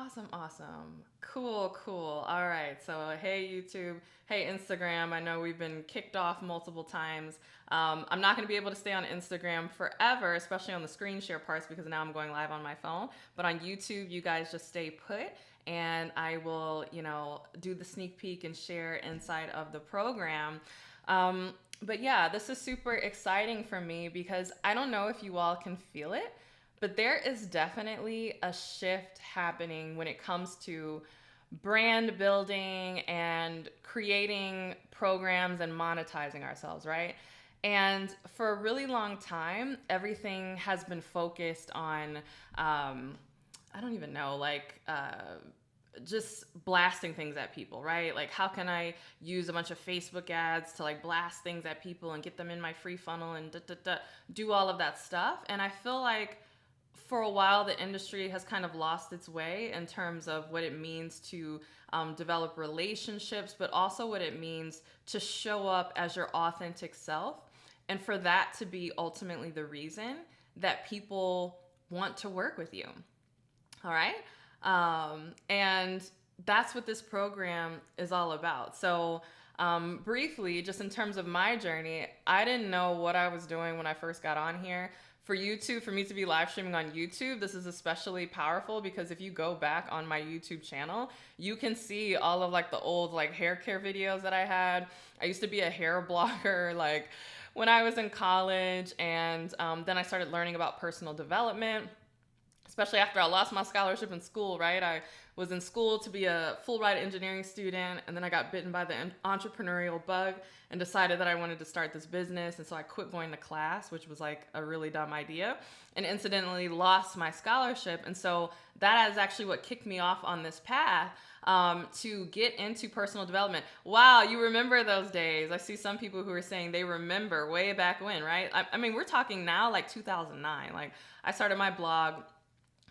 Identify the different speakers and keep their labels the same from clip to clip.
Speaker 1: Awesome, awesome. Cool, cool. All right. So, hey, YouTube. Hey, Instagram. I know we've been kicked off multiple times. I'm not going to be able to stay on Instagram forever, especially on the screen share parts, because now I'm going live on my phone. But on YouTube, you guys just stay put, and I will, do the sneak peek and share inside of the program. But yeah, this is super exciting for me because I don't know if you all can feel it, but there is definitely a shift happening when it comes to brand building and creating programs and monetizing ourselves, right? And for a really long time, everything has been focused on, I don't even know, just blasting things at people, right? Like, how can I use a bunch of Facebook ads to like blast things at people and get them in my free funnel and do all of that stuff? And I feel like for a while, the industry has kind of lost its way in terms of what it means to develop relationships, but also what it means to show up as your authentic self. And for that to be ultimately the reason that people want to work with you. All right. And that's what this program is all about. So, briefly, just in terms of my journey, I didn't know what I was doing when I first got on here. For me to be live streaming on YouTube, this is especially powerful because if you go back on my YouTube channel, you can see all of like the old like hair care videos that I had. I used to be a hair blogger like when I was in college, and then I started learning about personal development, especially after I lost my scholarship in school, right? I was in school to be a full ride engineering student, and then I got bitten by the entrepreneurial bug and decided that I wanted to start this business. And so I quit going to class, which was like a really dumb idea, and incidentally lost my scholarship. And so that is actually what kicked me off on this path to get into personal development. Wow, you remember those days. I see some people who are saying they remember way back when, right? I mean, we're talking now like 2009. Like, I started my blog.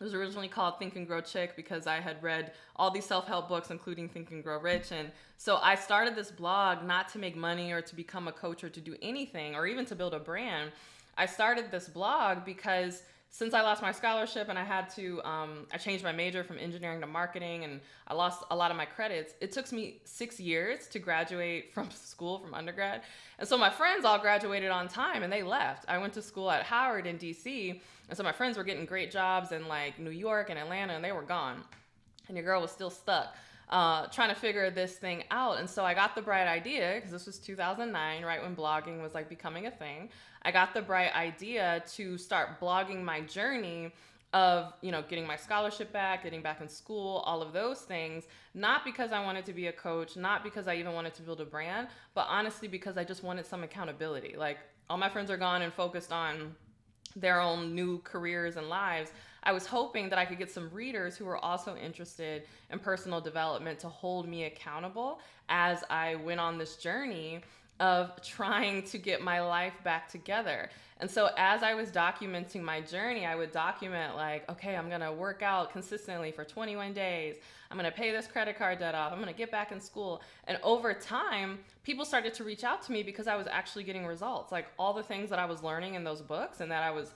Speaker 1: It was originally called Think and Grow Chick because I had read all these self-help books, including Think and Grow Rich. And so I started this blog not to make money or to become a coach or to do anything or even to build a brand. I started this blog because since I lost my scholarship and I had to, I changed my major from engineering to marketing and I lost a lot of my credits. It took me 6 years to graduate from school, from undergrad. And so my friends all graduated on time and they left. I went to school at Howard in DC. And so my friends were getting great jobs in like New York and Atlanta, and they were gone. And your girl was still stuck trying to figure this thing out. And so I got the bright idea, because this was 2009, right when blogging was like becoming a thing. I got the bright idea to start blogging my journey of, getting my scholarship back, getting back in school, all of those things, not because I wanted to be a coach, not because I even wanted to build a brand, but honestly because I just wanted some accountability. Like, all my friends are gone and focused on their own new careers and lives. I was hoping that I could get some readers who were also interested in personal development to hold me accountable as I went on this journey of trying to get my life back together. And so as I was documenting my journey, I would document like, okay, I'm going to work out consistently for 21 days. I'm going to pay this credit card debt off. I'm going to get back in school. And over time, people started to reach out to me because I was actually getting results. Like, all the things that I was learning in those books and that I was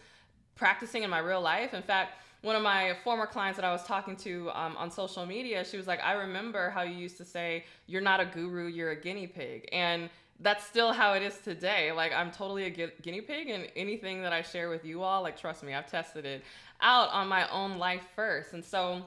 Speaker 1: practicing in my real life. In fact, one of my former clients that I was talking to on social media, she was like, I remember how you used to say, you're not a guru, you're a guinea pig. And that's still how it is today. Like, I'm totally a guinea pig, and anything that I share with you all, like, trust me, I've tested it out on my own life first. And so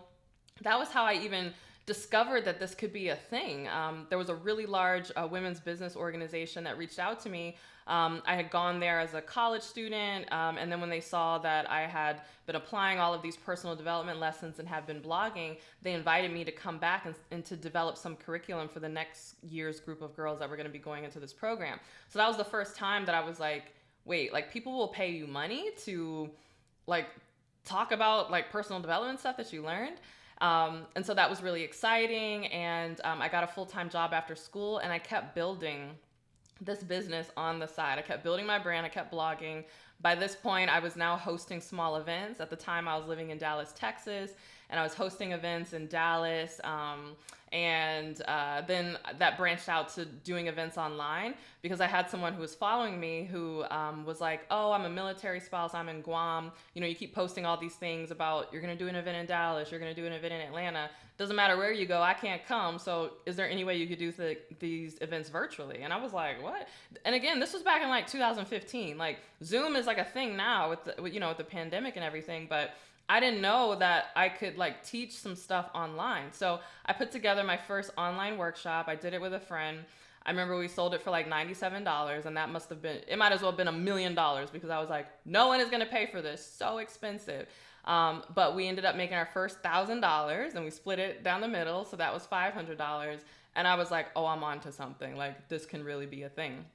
Speaker 1: that was how I even discovered that this could be a thing. There was a really large women's business organization that reached out to me. I had gone there as a college student, and then when they saw that I had been applying all of these personal development lessons and have been blogging, they invited me to come back and to develop some curriculum for the next year's group of girls that were going to be going into this program. So that was the first time that I was like, wait, like, people will pay you money to like talk about like personal development stuff that you learned. And so that was really exciting. And I got a full-time job after school, and I kept building this business on the side. I kept building my brand. I kept blogging. By this point, I was now hosting small events. At the time, I was living in Dallas, Texas. and I was hosting events in Dallas. And then that branched out to doing events online because I had someone who was following me who was like, oh, I'm a military spouse, I'm in Guam. You know, you keep posting all these things about you're going to do an event in Dallas, you're going to do an event in Atlanta. Doesn't matter where you go, I can't come. So is there any way you could do these events virtually? And I was like, what? And again, this was back in like 2015. Like Zoom is like a thing now with with the pandemic and everything, but I didn't know that I could like teach some stuff online. So I put together my first online workshop. I did it with a friend. I remember we sold it for like $97, and that must have been, it might as well have been $1 million because I was like, no one is going to pay for this. So expensive. But we ended up making our first $1,000 and we split it down the middle. So that was $500. And I was like, oh, I'm on to something. Like this can really be a thing.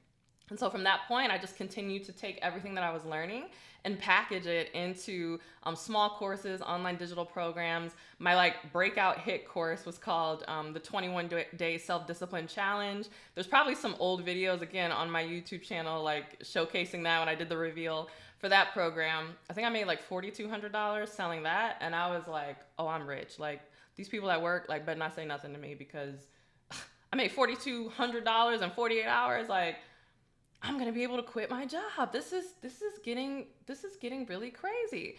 Speaker 1: And so from that point, I just continued to take everything that I was learning and package it into small courses, online digital programs. My like breakout hit course was called the 21-Day Self-Discipline Challenge. There's probably some old videos again on my YouTube channel, like showcasing that when I did the reveal for that program. I think I made like $4,200 selling that. And I was like, oh, I'm rich. Like these people at work, like better not say nothing to me because I made $4,200 in 48 hours. Like, I'm gonna be able to quit my job. This is getting really crazy.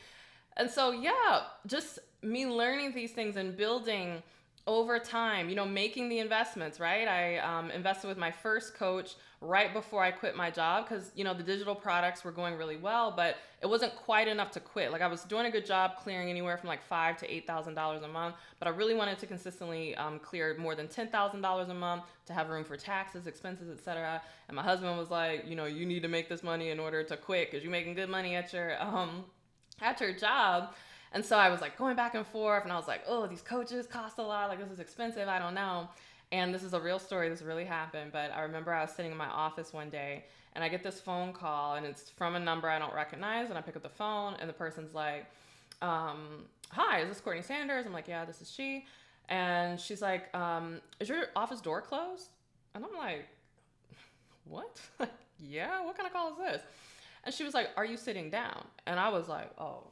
Speaker 1: And so yeah, just me learning these things and building over time, making the investments, right? I invested with my first coach right before I quit my job because, the digital products were going really well, but it wasn't quite enough to quit. Like I was doing a good job clearing anywhere from like $5,000 to $8,000 a month, but I really wanted to consistently clear more than $10,000 a month to have room for taxes, expenses, etc. And my husband was like, you need to make this money in order to quit because you're making good money at your job. And so I was like going back and forth and I was like, oh, these coaches cost a lot. Like this is expensive. I don't know. And this is a real story. This really happened. But I remember I was sitting in my office one day and I get this phone call and it's from a number I don't recognize. And I pick up the phone and the person's like, hi, is this CourtneyLSanders? I'm like, yeah, this is she. And she's like, is your office door closed? And I'm like, what? Yeah, what kind of call is this? And she was like, are you sitting down? And I was like, oh,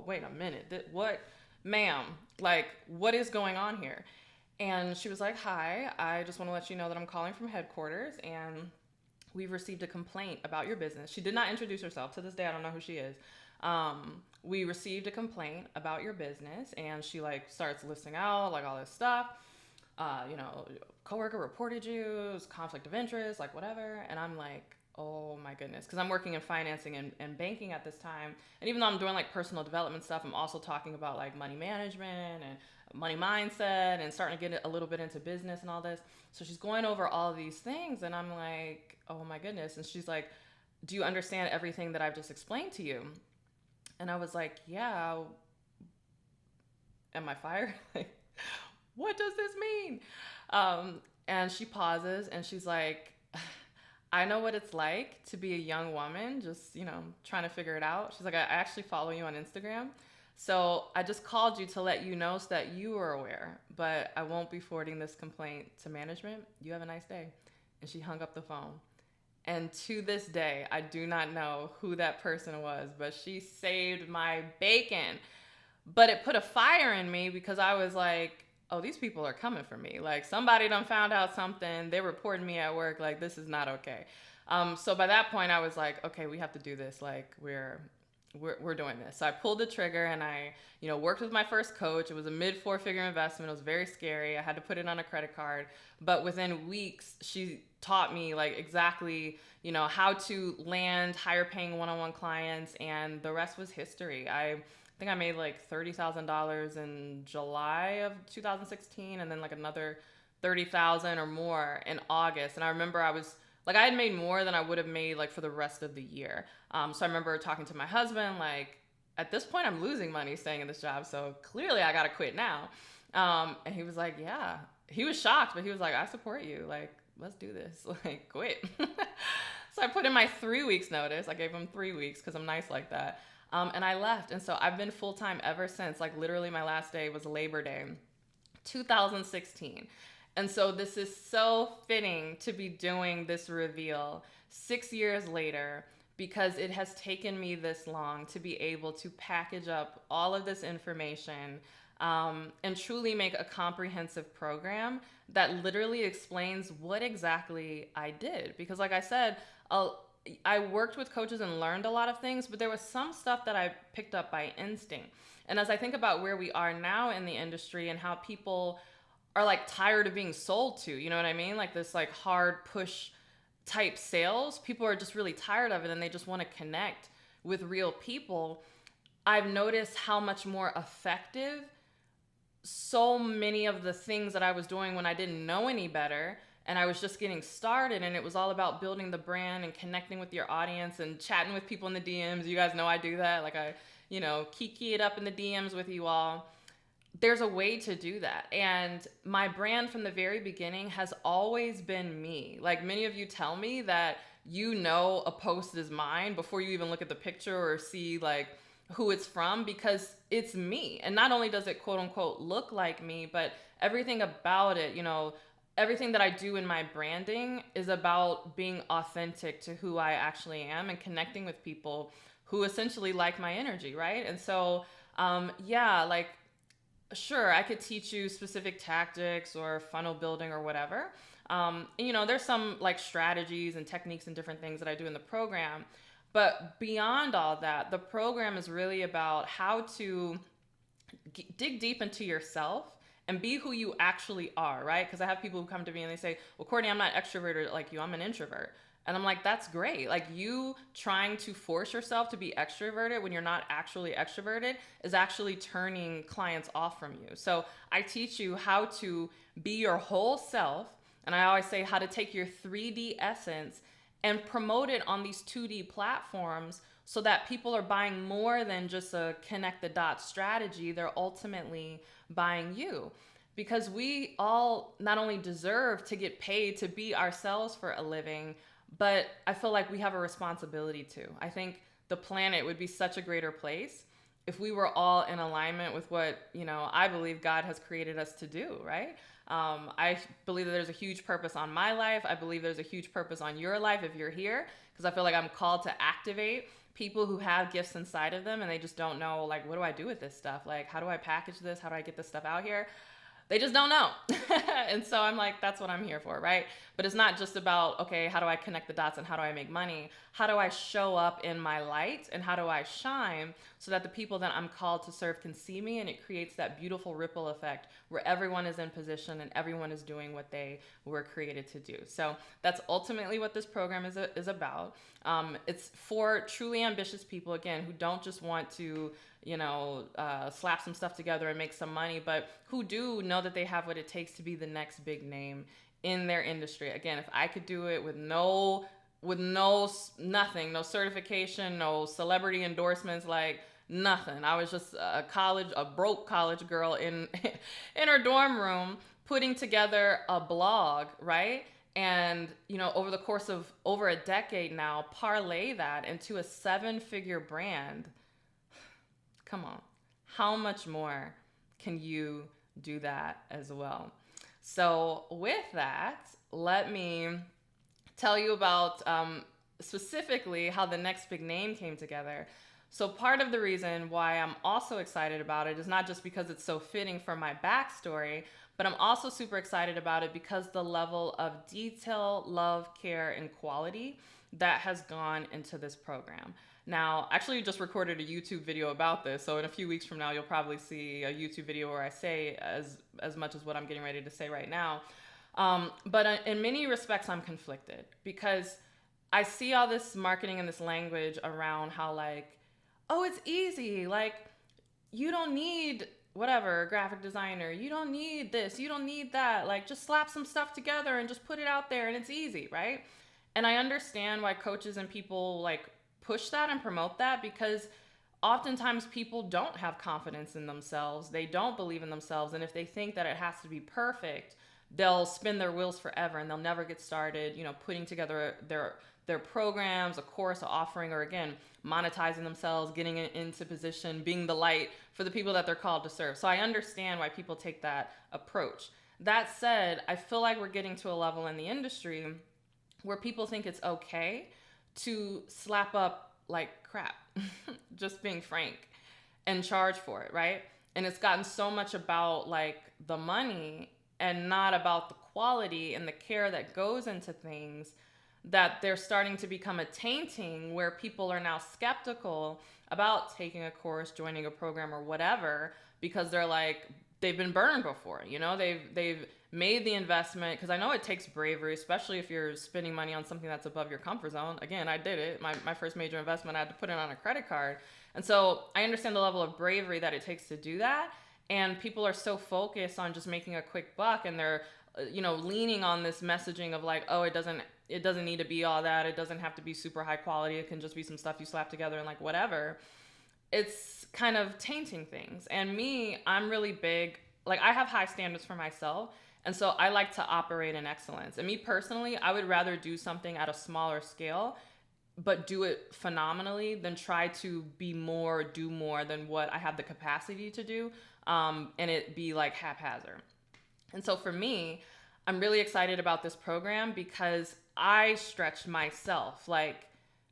Speaker 1: wait a minute. What, ma'am, like, what is going on here? And she was like, hi, I just want to let you know that I'm calling from headquarters and we've received a complaint about your business. She did not introduce herself. To this day, I don't know who she is. We received a complaint about your business, and she like starts listing out like all this stuff. Coworker reported you, it's conflict of interest, like whatever. And I'm like, oh my goodness, because I'm working in financing and banking at this time. And even though I'm doing like personal development stuff, I'm also talking about like money management and money mindset and starting to get a little bit into business and all this. So she's going over all these things and I'm like, oh my goodness. And she's like, do you understand everything that I've just explained to you? And I was like, yeah. Am I fired? What does this mean? And she pauses and she's like, I know what it's like to be a young woman, just, trying to figure it out. She's like, I actually follow you on Instagram. So I just called you to let you know so that you are aware, but I won't be forwarding this complaint to management. You have a nice day. And she hung up the phone. And to this day, I do not know who that person was, but she saved my bacon. But it put a fire in me because I was like, oh, these people are coming for me. Like somebody done found out something. They're reporting me at work. Like this is not okay. So by that point I was like, okay, we have to do this. Like we're doing this. So I pulled the trigger and I, worked with my first coach. It was a mid 4-figure investment. It was very scary. I had to put it on a credit card, but within weeks she taught me like exactly, how to land higher paying one-on-one clients. And the rest was history. I think I made like $30,000 in July of 2016 and then like another 30,000 or more in August. And I remember I was like, I had made more than I would have made like for the rest of the year. So I remember talking to my husband, like at this point I'm losing money staying in this job. So clearly I got to quit now. And he was like, yeah, he was shocked, but he was like, I support you. Like, let's do this. Like quit. So I put in my 3 weeks notice. I gave him 3 weeks because I'm nice like that. And I left. And so I've been full-time ever since. Like literally my last day was Labor Day, 2016. And so this is so fitting to be doing this reveal 6 years later, because it has taken me this long to be able to package up all of this information, and truly make a comprehensive program that literally explains what exactly I did. Because, like I said, I worked with coaches and learned a lot of things, but there was some stuff that I picked up by instinct. And as I think about where we are now in the industry and how people are like tired of being sold to, you know what I mean? Like this like hard push type sales, people are just really tired of it and they just want to connect with real people. I've noticed how much more effective so many of the things that I was doing when I didn't know any better and I was just getting started, and it was all about building the brand and connecting with your audience and chatting with people in the DMs. You guys know I do that. Like I, kiki it up in the DMs with you all. There's a way to do that. And my brand from the very beginning has always been me. Like many of you tell me that a post is mine before you even look at the picture or see like who it's from, because it's me. And not only does it quote unquote look like me, but everything about it, everything that I do in my branding is about being authentic to who I actually am and connecting with people who essentially like my energy, right? And so, like, sure, I could teach you specific tactics or funnel building or whatever. There's some like strategies and techniques and different things that I do in the program. But beyond all that, the program is really about how to dig deep into yourself and be who you actually are, right? Because I have people who come to me and they say, well, Courtney, I'm not extroverted like you, I'm an introvert. And I'm like, that's great. Like, you trying to force yourself to be extroverted when you're not actually extroverted is actually turning clients off from you. So I teach you how to be your whole self. And I always say how to take your 3D essence and promote it on these 2D platforms so that people are buying more than just a connect the dots strategy. They're ultimately buying you. Because we all not only deserve to get paid to be ourselves for a living, but I feel like we have a responsibility to. I think the planet would be such a greater place if we were all in alignment with what, I believe God has created us to do, right? I believe that there's a huge purpose on my life. I believe there's a huge purpose on your life if you're here, because I feel like I'm called to activate people who have gifts inside of them and they just don't know, like, what do I do with this stuff? Like, how do I package this? How do I get this stuff out here? They just don't know. And so I'm like, that's what I'm here for, right? But it's not just about, okay, how do I connect the dots and how do I make money? How do I show up in my light and how do I shine so that the people that I'm called to serve can see me, and it creates that beautiful ripple effect where everyone is in position and everyone is doing what they were created to do. So that's ultimately what this program is about. It's for truly ambitious people, again, who don't just want to slap some stuff together and make some money, but who do know that they have what it takes to be the next big name in their industry. Again, if I could do it with nothing, no certification, no celebrity endorsements, like nothing. I was just a broke college girl in her dorm room putting together a blog, right? And, over the course of over a decade now, parlay that into a 7-figure brand. Come on, how much more can you do that as well? So with that, let me tell you about specifically how the next big name came together. So part of the reason why I'm also excited about it is not just because it's so fitting for my backstory, but I'm also super excited about it because the level of detail, love, care, and quality that has gone into this program. Now, actually, just recorded a YouTube video about this, so in a few weeks from now, you'll probably see a YouTube video where I say as much as what I'm getting ready to say right now. But in many respects, I'm conflicted because I see all this marketing and this language around how, like, oh, it's easy. Like, you don't need whatever, graphic designer. You don't need this. You don't need that. Like, just slap some stuff together and just put it out there and it's easy, right? And I understand why coaches and people, like, push that and promote that, because oftentimes people don't have confidence in themselves. They don't believe in themselves. And if they think that it has to be perfect, they'll spin their wheels forever and they'll never get started, putting together their programs, a course, an offering, or again, monetizing themselves, getting into position, being the light for the people that they're called to serve. So I understand why people take that approach. That said, I feel like we're getting to a level in the industry where people think it's okay to slap up like crap, just being frank, and charge for it, right? And it's gotten so much about like the money and not about the quality and the care that goes into things, that they're starting to become a tainting where people are now skeptical about taking a course, joining a program or whatever, because they're like, they've been burned before, you know, they've made the investment, because I know it takes bravery, especially if you're spending money on something that's above your comfort zone. Again, I did it. My first major investment, I had to put it on a credit card. And so I understand the level of bravery that it takes to do that. And people are so focused on just making a quick buck, and they're, leaning on this messaging of like, oh, it doesn't need to be all that. It doesn't have to be super high quality. It can just be some stuff you slap together and like whatever. It's kind of tainting things. And me, I'm really big, like I have high standards for myself. And so I like to operate in excellence. And me personally, I would rather do something at a smaller scale, but do it phenomenally, than try to be more, do more than what I have the capacity to do, and it be like haphazard. And so for me, I'm really excited about this program because I stretched myself. Like,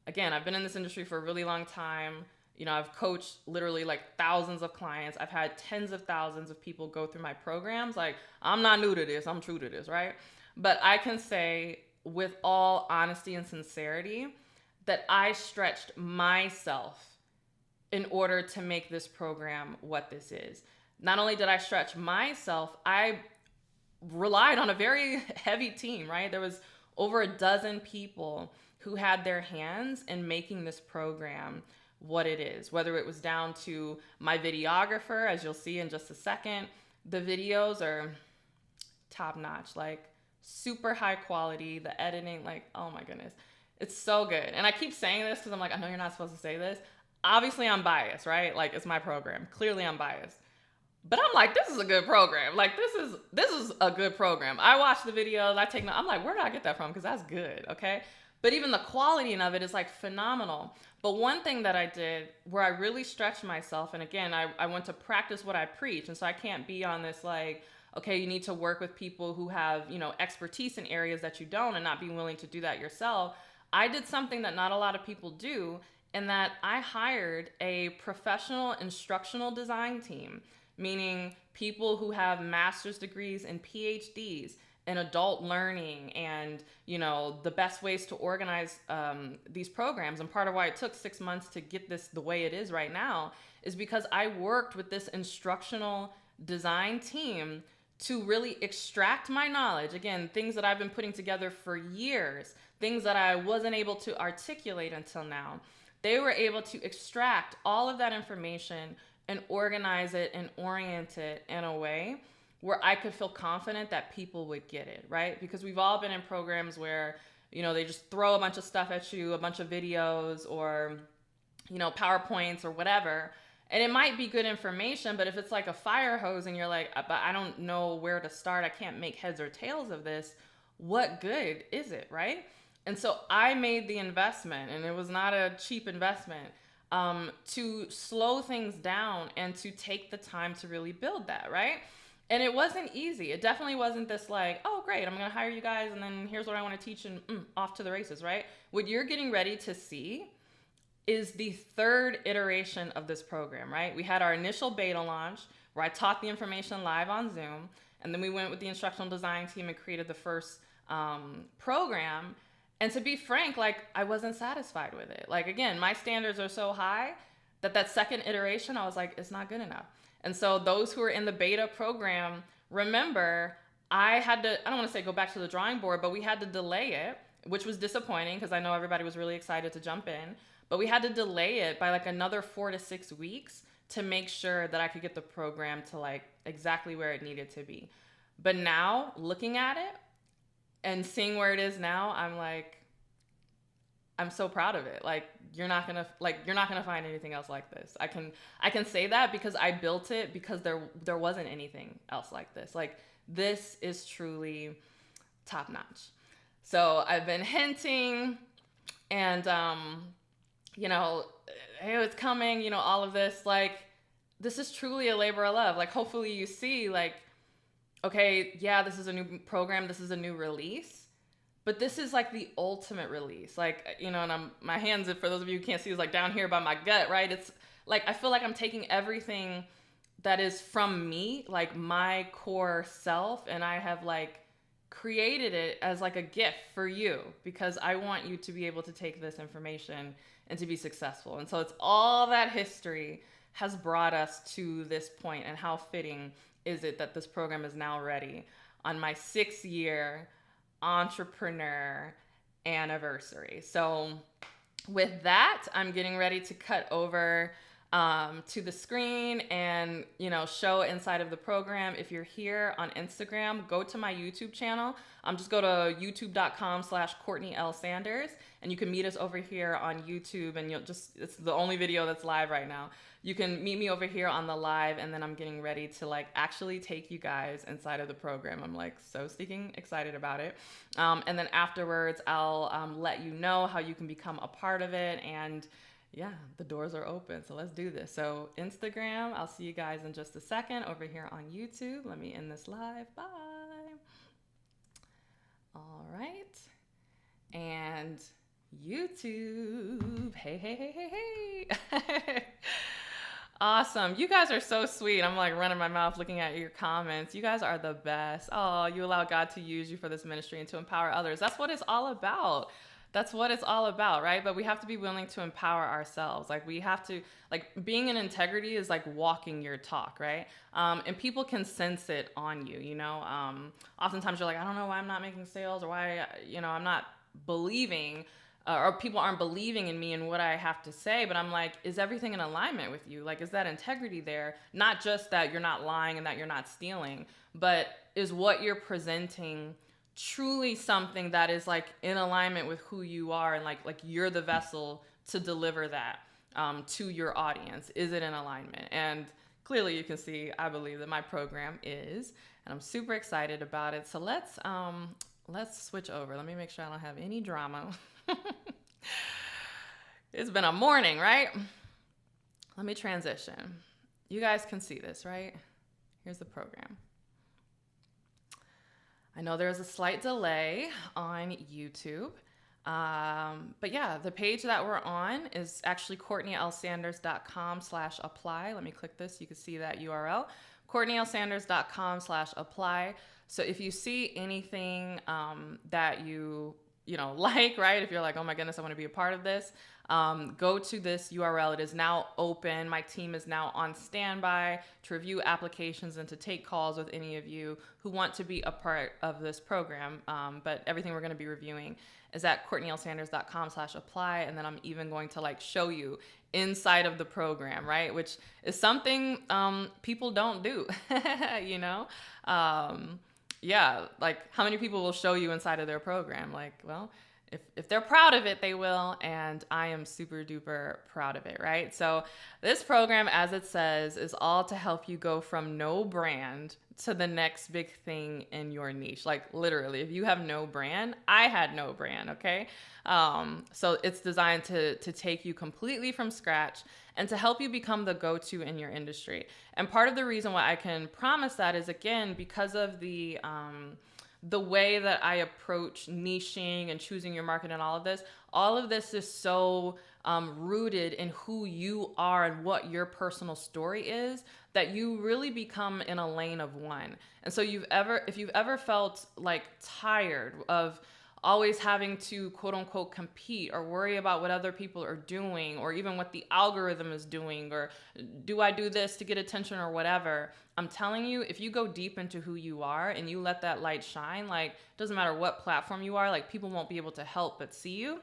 Speaker 1: again, I've been in this industry for a really long time. I've coached literally like thousands of clients. I've had tens of thousands of people go through my programs. Like, I'm not new to this, I'm true to this, right? But I can say with all honesty and sincerity that I stretched myself in order to make this program what this is. Not only did I stretch myself, I relied on a very heavy team, right? There was over a dozen people who had their hands in making this program what it is, whether it was down to my videographer, as you'll see in just a second. The videos are top notch, like super high quality. The editing, like, oh my goodness, it's so good. And I keep saying this because I'm like, I know you're not supposed to say this. Obviously I'm biased, right? Like, it's my program. Clearly I'm biased. But I'm like, this is a good program. Like, this is a good program. I watch the videos, I take notes. I'm like, where did I get that from? Because that's good, okay? But even the quality of it is like phenomenal. But one thing that I did where I really stretched myself, and again, I went to practice what I preach. And so I can't be on this like, okay, you need to work with people who have, expertise in areas that you don't, and not be willing to do that yourself. I did something that not a lot of people do, in that I hired a professional instructional design team, meaning people who have master's degrees and PhDs in adult learning and, the best ways to organize these programs. And part of why it took 6 months to get this the way it is right now is because I worked with this instructional design team to really extract my knowledge. Again, things that I've been putting together for years, things that I wasn't able to articulate until now. They were able to extract all of that information and organize it and orient it in a way where I could feel confident that people would get it, right? Because we've all been in programs where, they just throw a bunch of stuff at you, a bunch of videos or, PowerPoints or whatever. And it might be good information, but if it's like a fire hose and you're like, but I don't know where to start, I can't make heads or tails of this, what good is it, right? And so I made the investment, and it was not a cheap investment, to slow things down and to take the time to really build that, right? And it wasn't easy. It definitely wasn't this like, oh, great, I'm going to hire you guys, and then here's what I want to teach, and off to the races, right? What you're getting ready to see is the third iteration of this program, right? We had our initial beta launch where I taught the information live on Zoom, and then we went with the instructional design team and created the first program. And to be frank, like, I wasn't satisfied with it. Like, again, my standards are so high that second iteration, I was like, it's not good enough. And so those who are in the beta program, remember, I don't want to say go back to the drawing board, but we had to delay it, which was disappointing because I know everybody was really excited to jump in. But we had to delay it by like another 4 to 6 weeks to make sure that I could get the program to like exactly where it needed to be. But now, looking at it and seeing where it is now, I'm like, I'm so proud of it. Like, you're not gonna find anything else like this. I can say that because I built it because there wasn't anything else like this. Like, this is truly top notch. So I've been hinting, and hey, it's coming. All of this. Like, this is truly a labor of love. Like, hopefully you see, like, okay, yeah, this is a new program, this is a new release, But this is like the ultimate release. Like, and my hands, for those of you who can't see, is like down here by my gut, right? It's like, I feel like I'm taking everything that is from me, like my core self, and I have like created it as like a gift for you, because I want you to be able to take this information and to be successful. And so it's all that history has brought us to this point, and how fitting is it that this program is now ready on my 6-year entrepreneur anniversary. So with that, I'm getting ready to cut over to the screen and, show inside of the program. If you're here on Instagram, go to my YouTube channel. Just go to youtube.com/CourtneyLSanders, and you can meet us over here on YouTube, and it's the only video that's live right now. You can meet me over here on the live, and then I'm getting ready to like actually take you guys inside of the program. I'm like so stinking excited about it. And then afterwards, I'll let you know how you can become a part of it. And yeah, the doors are open. So let's do this. So Instagram, I'll see you guys in just a second. Over here on YouTube, let me end this live. Bye. All right. And YouTube. Hey, hey, hey, hey, hey. Awesome. You guys are so sweet. I'm like running my mouth looking at your comments. You guys are the best. Oh, you allow God to use you for this ministry and to empower others. That's what it's all about. That's what it's all about, right? But we have to be willing to empower ourselves. Like we have to, like being in integrity is like walking your talk, right? And people can sense it on you, Oftentimes you're like, I don't know why I'm not making sales, or why, I'm not believing, or people aren't believing in me and what I have to say. But I'm like, is everything in alignment with you? Like, is that integrity there? Not just that you're not lying and that you're not stealing, but is what you're presenting truly something that is like in alignment with who you are, and like you're the vessel to deliver that to your audience? Is it in alignment? And clearly you can see, I believe that my program is, and I'm super excited about it. So let's switch over. Let me make sure I don't have any drama. It's been a morning, right? Let me transition. You guys can see this, right? Here's the program. I know there's a slight delay on YouTube, but yeah, the page that we're on is actually CourtneyLSanders.com/apply. Let me click this. You can see that URL, CourtneyLSanders.com/apply. So if you see anything that you like, right? If you're like, oh my goodness, I want to be a part of this, go to this URL. It is now open. My team is now on standby to review applications and to take calls with any of you who want to be a part of this program. But everything we're going to be reviewing is at CourtneyLSanders.com/apply. And then I'm even going to like show you inside of the program, right? Which is something people don't do, Yeah, like how many people will show you inside of their program? Like, well, if they're proud of it, they will, and I am super duper proud of it, right? So this program, as it says, is all to help you go from no brand to the next big thing in your niche. Like literally, if you have no brand, I had no brand, okay? So it's designed to take you completely from scratch and to help you become the go-to in your industry. And part of the reason why I can promise that is, again, because of the way that I approach niching and choosing your market and all of this is so rooted in who you are and what your personal story is, that you really become in a lane of one. And so if you've ever felt like tired of always having to quote unquote compete or worry about what other people are doing, or even what the algorithm is doing, or do I do this to get attention or whatever, I'm telling you, if you go deep into who you are and you let that light shine, like it doesn't matter what platform you are, like people won't be able to help but see you.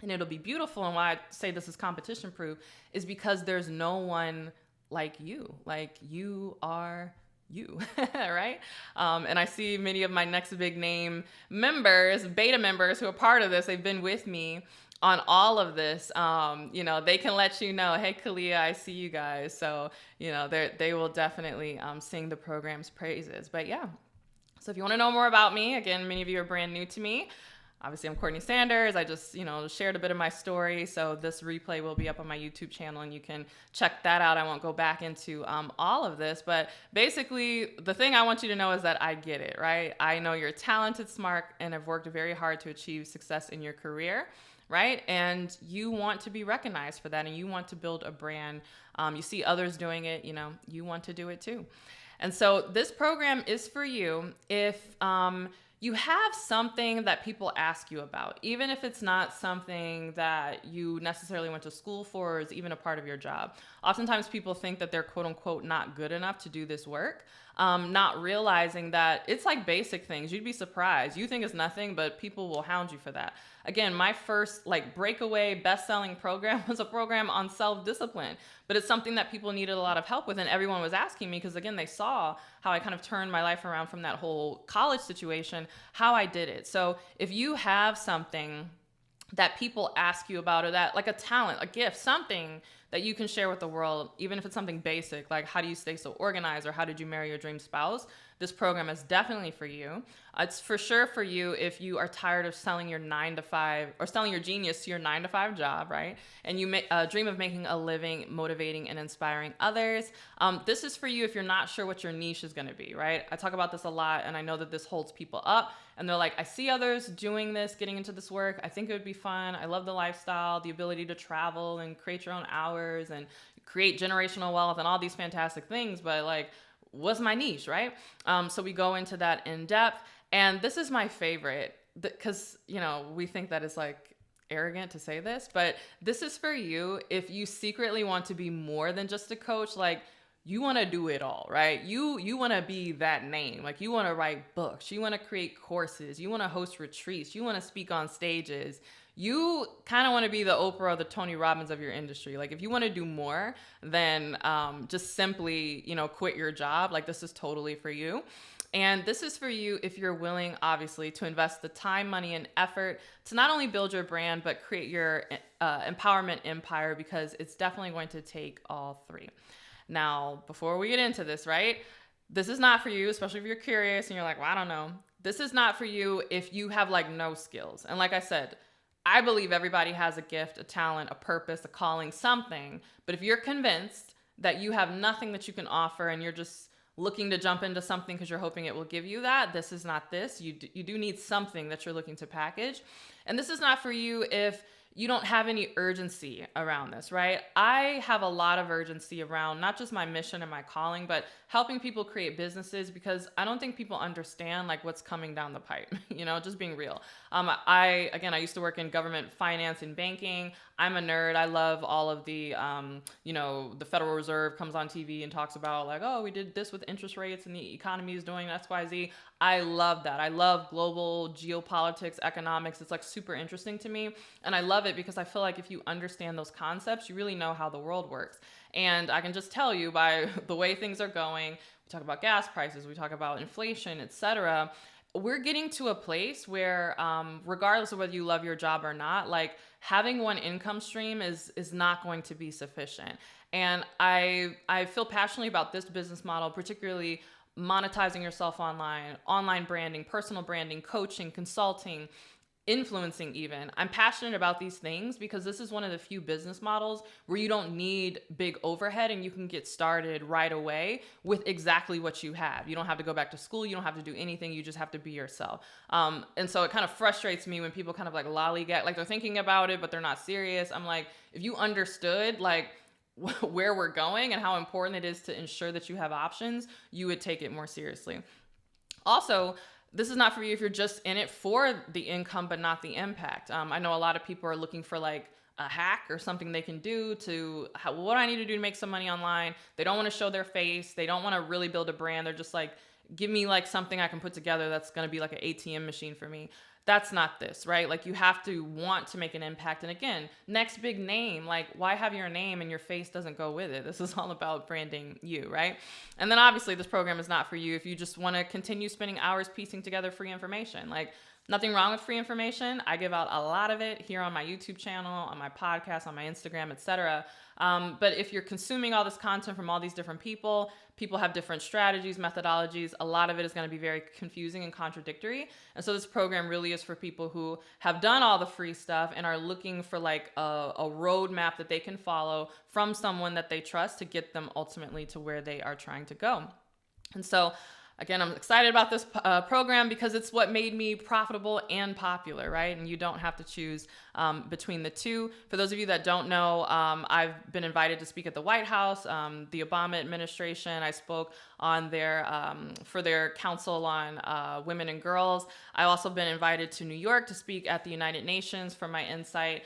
Speaker 1: And it'll be beautiful. And why I say this is competition proof is because there's no one like you. Like you are you, right? And I see many of my next big name members, beta members who are part of this, they've been with me on all of this. They can let you know, hey, Kalia, I see you guys. So, they will definitely sing the program's praises. But yeah, so if you want to know more about me, again, many of you are brand new to me. Obviously, I'm Courtney Sanders. I just, shared a bit of my story. So this replay will be up on my YouTube channel and you can check that out. I won't go back into all of this, but basically the thing I want you to know is that I get it, right? I know you're talented, smart, and have worked very hard to achieve success in your career, right? And you want to be recognized for that, and you want to build a brand. You see others doing it, you want to do it too. And so this program is for you if you have something that people ask you about, even if it's not something that you necessarily went to school for or is even a part of your job. Oftentimes people think that they're quote unquote not good enough to do this work, not realizing that it's like basic things. You'd be surprised. You think it's nothing, but people will hound you for that. Again, my first breakaway best-selling program was a program on self-discipline, but it's something that people needed a lot of help with, and everyone was asking me because, again, they saw how I kind of turned my life around from that whole college situation, how I did it. So if you have something that people ask you about, or that like a talent, a gift, something that you can share with the world, even if it's something basic, like how do you stay so organized, or how did you marry your dream spouse, this program is definitely for you. It's for sure for you if you are tired of selling your 9-to-5 or selling your genius to your 9-to-5 job, right? And you dream of making a living, motivating and inspiring others. This is for you if you're not sure what your niche is going to be, right? I talk about this a lot, and I know that this holds people up, and they're like, I see others doing this, getting into this work. I think it would be fun. I love the lifestyle, the ability to travel and create your own hours and create generational wealth and all these fantastic things. But what's my niche, right? So we go into that in depth. And this is my favorite because, we think that it's arrogant to say this, but this is for you if you secretly want to be more than just a coach. You want to do it all, right? You want to be that name. You want to write books. You want to create courses. You want to host retreats. You want to speak on stages. You kind of want to be the Oprah or the Tony Robbins of your industry. If you want to do more than just simply, quit your job, this is totally for you. And this is for you if you're willing, obviously, to invest the time, money, and effort to not only build your brand, but create your empowerment empire, because it's definitely going to take all three. Now, before we get into this, right, this is not for you, especially if you're curious and you're like, well, I don't know. This is not for you if you have no skills. And like I said, I believe everybody has a gift, a talent, a purpose, a calling, something. But if you're convinced that you have nothing that you can offer and you're just looking to jump into something because you're hoping it will give you that, this is not this. You do need something that you're looking to package. And this is not for you if you don't have any urgency around this, right? I have a lot of urgency around not just my mission and my calling, but helping people create businesses, because I don't think people understand what's coming down the pipe, just being real. I used to work in government finance and banking. I'm a nerd. I love all of the, the Federal Reserve comes on TV and talks about oh, we did this with interest rates and the economy is doing X, Y, Z. I love that. I love global geopolitics, economics. It's super interesting to me. And I love it because I feel if you understand those concepts, you really know how the world works. And I can just tell you by the way things are going, we talk about gas prices, we talk about inflation, etc. We're getting to a place where regardless of whether you love your job or not, having one income stream is not going to be sufficient. And I feel passionately about this business model, particularly monetizing yourself online branding, personal branding, coaching, consulting, influencing even. I'm passionate about these things because this is one of the few business models where you don't need big overhead and you can get started right away with exactly what you have. You don't have to go back to school. You don't have to do anything. You just have to be yourself. And so it kind of frustrates me when people kind of lollygag, they're thinking about it, but they're not serious. I'm if you understood where we're going and how important it is to ensure that you have options, you would take it more seriously. Also, this is not for you if you're just in it for the income, but not the impact. I know a lot of people are looking for a hack or something they can do to, what do I need to do to make some money online? They don't want to show their face. They don't want to really build a brand. They're just give me something I can put together that's going to be an ATM machine for me. That's not this, right? You have to want to make an impact. And again, next big name, why have your name and your face doesn't go with it? This is all about branding you, right? And then obviously this program is not for you if you just want to continue spending hours piecing together free information. Nothing wrong with free information. I give out a lot of it here on my YouTube channel, on my podcast, on my Instagram, etc. But if you're consuming all this content from all these different people, people have different strategies, methodologies. A lot of it is going to be very confusing and contradictory. And so this program really is for people who have done all the free stuff and are looking for like a roadmap that they can follow from someone that they trust to get them ultimately to where they are trying to go. And so again, I'm excited about this program because it's what made me profitable and popular, right? And you don't have to choose between the two. For those of you that don't know, I've been invited to speak at the White House, the Obama administration. I spoke on for their Council on Women and Girls. I've also been invited to New York to speak at the United Nations for my insight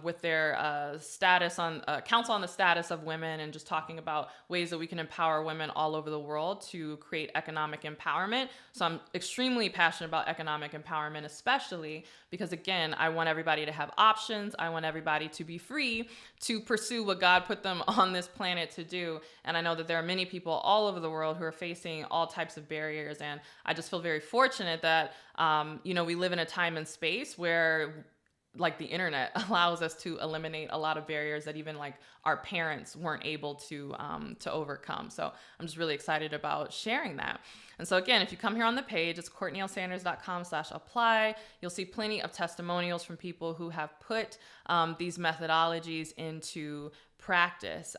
Speaker 1: with their status on Council on the Status of Women, and just talking about ways that we can empower women all over the world to create economic empowerment. So I'm extremely passionate about economic empowerment, especially because, again, I want everybody to have options. I want everybody to be free to pursue what God put them on this planet to do. And I know that there are many people all over the world who are facing all types of barriers. And I just feel very fortunate that, we live in a time and space where like the internet allows us to eliminate a lot of barriers that even like our parents weren't able to overcome. So I'm just really excited about sharing that. And so again, if you come here on the page, it's CourtneyLSanders.com/apply. You'll see plenty of testimonials from people who have put these methodologies into practice.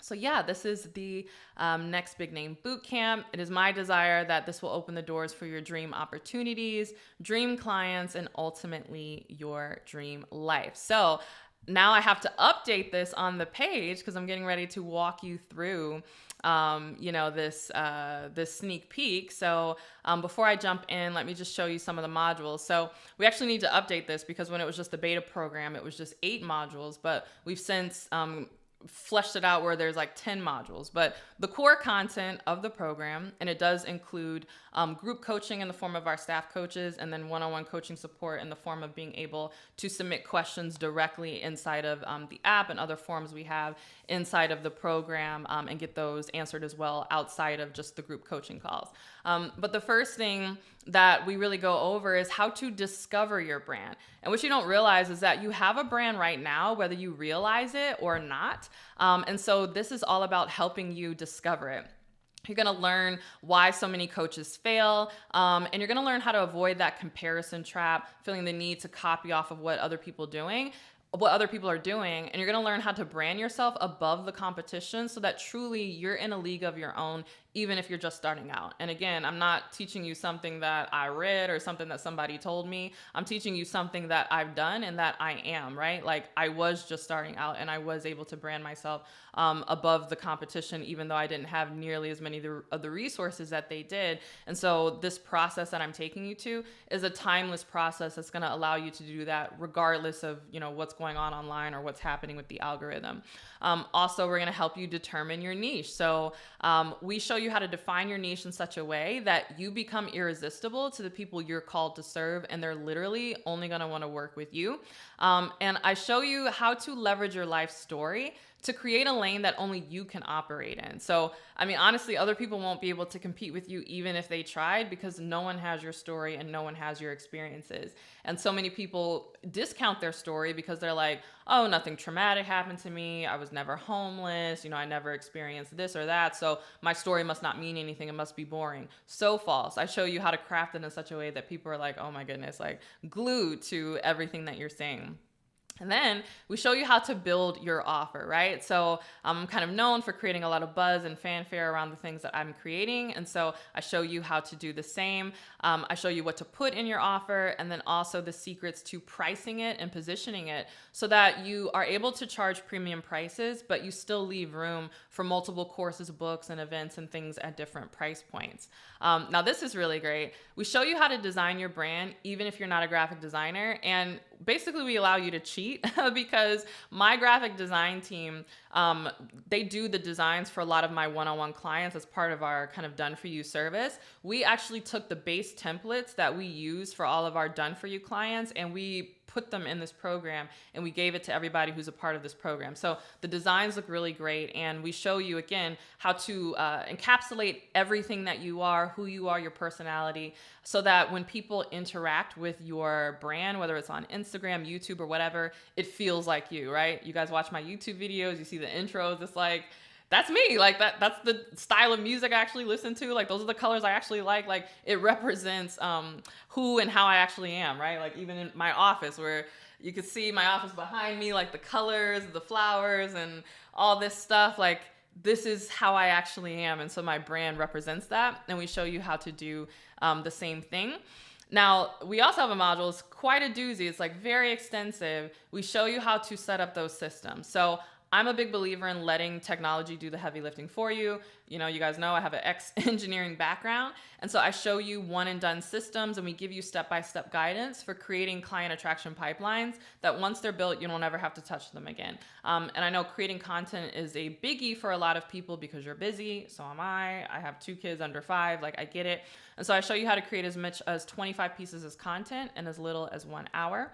Speaker 1: So yeah, this is the next big name bootcamp. It is my desire that this will open the doors for your dream opportunities, dream clients, and ultimately your dream life. So now I have to update this on the page because I'm getting ready to walk you through this sneak peek. So before I jump in, let me just show you some of the modules. So we actually need to update this because when it was just the beta program, it was just 8 modules, but we've since fleshed it out where there's like 10 modules. But the core content of the program, and it does include group coaching in the form of our staff coaches, and then one-on-one coaching support in the form of being able to submit questions directly inside of the app and other forms we have inside of the program, and get those answered as well outside of just the group coaching calls. But the first thing that we really go over is how to discover your brand. And what you don't realize is that you have a brand right now, whether you realize it or not. And so this is all about helping you discover it. You're going to learn why so many coaches fail, and you're going to learn how to avoid that comparison trap, feeling the need to copy off of what other people are doing, and you're going to learn how to brand yourself above the competition so that truly you're in a league of your own, even if you're just starting out. And again, I'm not teaching you something that I read or something that somebody told me. I'm teaching you something that I've done and that I am, right? Like I was just starting out and I was able to brand myself above the competition, even though I didn't have nearly as many of the resources that they did. And so this process that I'm taking you to is a timeless process that's going to allow you to do that regardless of, what's going on online or what's happening with the algorithm. Also, we're going to help you determine your niche. So we show you how to define your niche in such a way that you become irresistible to the people you're called to serve, and they're literally only going to want to work with you. And I show you how to leverage your life story to create a lane that only you can operate in. So, honestly, other people won't be able to compete with you even if they tried, because no one has your story and no one has your experiences. And so many people discount their story because they're like, oh, nothing traumatic happened to me. I was never homeless. I never experienced this or that. So my story must not mean anything. It must be boring. So false. I show you how to craft it in such a way that people are like, oh my goodness, like glued to everything that you're saying. And then we show you how to build your offer, right? So I'm kind of known for creating a lot of buzz and fanfare around the things that I'm creating. And so I show you how to do the same. I show you what to put in your offer, and then also the secrets to pricing it and positioning it so that you are able to charge premium prices, but you still leave room for multiple courses, books, and events and things at different price points. Now, this is really great. We show you how to design your brand, even if you're not a graphic designer. And basically, we allow you to cheat because my graphic design team, they do the designs for a lot of my one-on-one clients as part of our kind of done for you service. We actually took the base templates that we use for all of our done for you clients, and we put them in this program and we gave it to everybody who's a part of this program. So the designs look really great, and we show you again how to encapsulate everything that you are, who you are, your personality, so that when people interact with your brand, whether it's on Instagram, YouTube, or whatever, it feels like you, right? You guys watch my YouTube videos, you see the intros, it's like, that's me. Like that's the style of music I actually listen to. Like those are the colors I actually like. Like it represents who and how I actually am, right? Like even in my office, where you can see my office behind me, like the colors, the flowers, and all this stuff. Like this is how I actually am. And so my brand represents that. And we show you how to do the same thing. Now, we also have a module. It's quite a doozy. It's like very extensive. We show you how to set up those systems. So I'm a big believer in letting technology do the heavy lifting for you. You know, you guys know I have an ex-engineering background. And so I show you one and done systems, and we give you step-by-step guidance for creating client attraction pipelines that once they're built, you don't ever have to touch them again. And I know creating content is a biggie for a lot of people because you're busy. So am I. I have 2 kids under 5. Like I get it. And so I show you how to create as much as 25 pieces as content in as little as 1 hour.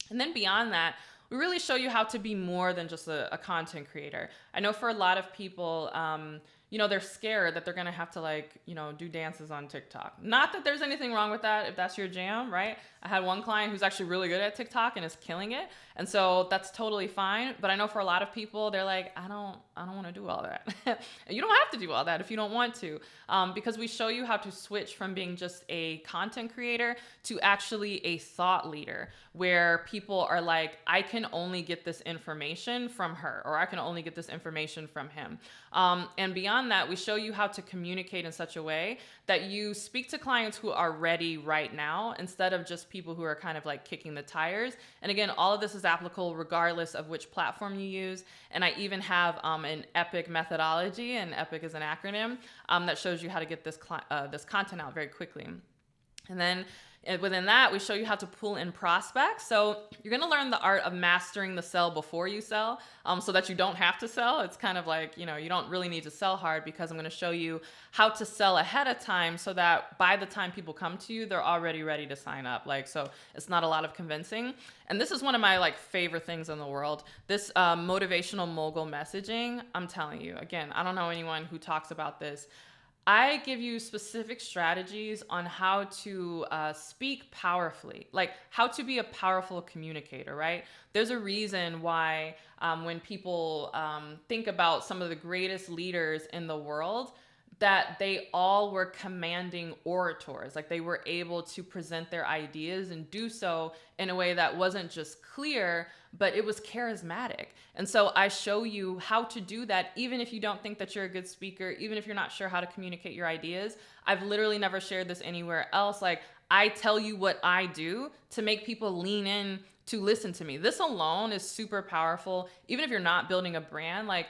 Speaker 1: And then beyond that, we really show you how to be more than just a content creator. I know for a lot of people, you know, they're scared that they're gonna have to like, you know, do dances on TikTok. Not that there's anything wrong with that if that's your jam, right? I had one client who's actually really good at TikTok and is killing it. And so that's totally fine. But I know for a lot of people, they're like, I don't want to do all that. And you don't have to do all that if you don't want to, because we show you how to switch from being just a content creator to actually a thought leader, where people are like, I can only get this information from her, or I can only get this information from him. And beyond that, we show you how to communicate in such a way that you speak to clients who are ready right now instead of just people who are kind of like kicking the tires. And again, all of this is applicable regardless of which platform you use. And I even have an EPIC methodology, and EPIC is an acronym that shows you how to get this content out very quickly. And then within that, we show you how to pull in prospects. So you're going to learn the art of mastering the sell before you sell, so that you don't have to sell. It's kind of like, you know, you don't really need to sell hard, because I'm going to show you how to sell ahead of time so that by the time people come to you, they're already ready to sign up. Like, so it's not a lot of convincing. And this is one of my like favorite things in the world. This motivational mogul messaging, I'm telling you, again, I don't know anyone who talks about this. I give you specific strategies on how to speak powerfully, like how to be a powerful communicator, right? There's a reason why when people think about some of the greatest leaders in the world, that they all were commanding orators. Like they were able to present their ideas and do so in a way that wasn't just clear, but it was charismatic. And so I show you how to do that, even if you don't think that you're a good speaker, even if you're not sure how to communicate your ideas. I've literally never shared this anywhere else. Like I tell you what I do to make people lean in to listen to me. This alone is super powerful. Even if you're not building a brand, like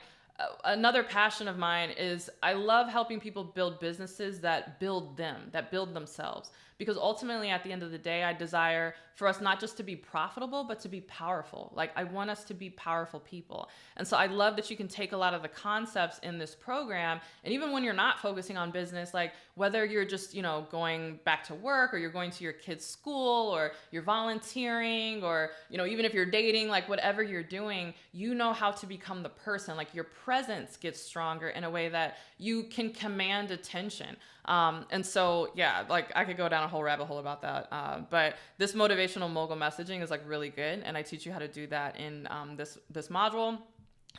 Speaker 1: another passion of mine is I love helping people build businesses that build them, that build themselves. Because ultimately, at the end of the day, I desire for us not just to be profitable, but to be powerful. Like I want us to be powerful people. And so I love that you can take a lot of the concepts in this program. And even when you're not focusing on business, like whether you're just, you know, going back to work, or you're going to your kid's school, or you're volunteering, or, you know, even if you're dating, like whatever you're doing, you know how to become the person. Like your presence gets stronger in a way that you can command attention. And so, yeah, like I could go down a whole rabbit hole about that. But this motivational mogul messaging is like really good. And I teach you how to do that in this module.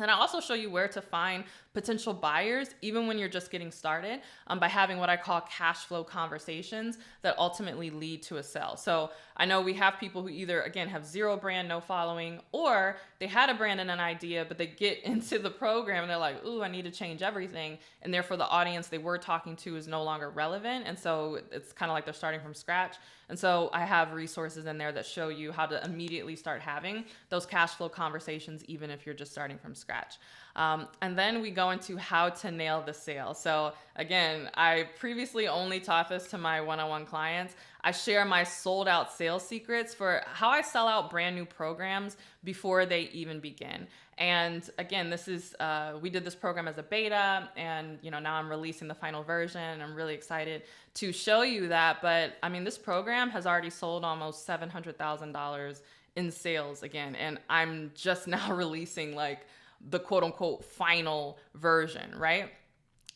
Speaker 1: And I also show you where to find potential buyers, even when you're just getting started, by having what I call cash flow conversations that ultimately lead to a sale. So I know we have people who either, again, have zero brand, no following, or they had a brand and an idea, but they get into the program and they're like, ooh, I need to change everything. And therefore the audience they were talking to is no longer relevant. And so it's kind of like they're starting from scratch. And so I have resources in there that show you how to immediately start having those cash flow conversations, even if you're just starting from scratch. And then we go into how to nail the sale. So again, I previously only taught this to my one-on-one clients. I share my sold out sales secrets for how I sell out brand new programs before they even begin. And again, this is, we did this program as a beta, and you know, now I'm releasing the final version, and I'm really excited to show you that. But I mean, this program has already sold almost $700,000 in sales again. And I'm just now releasing like the quote unquote final version, right?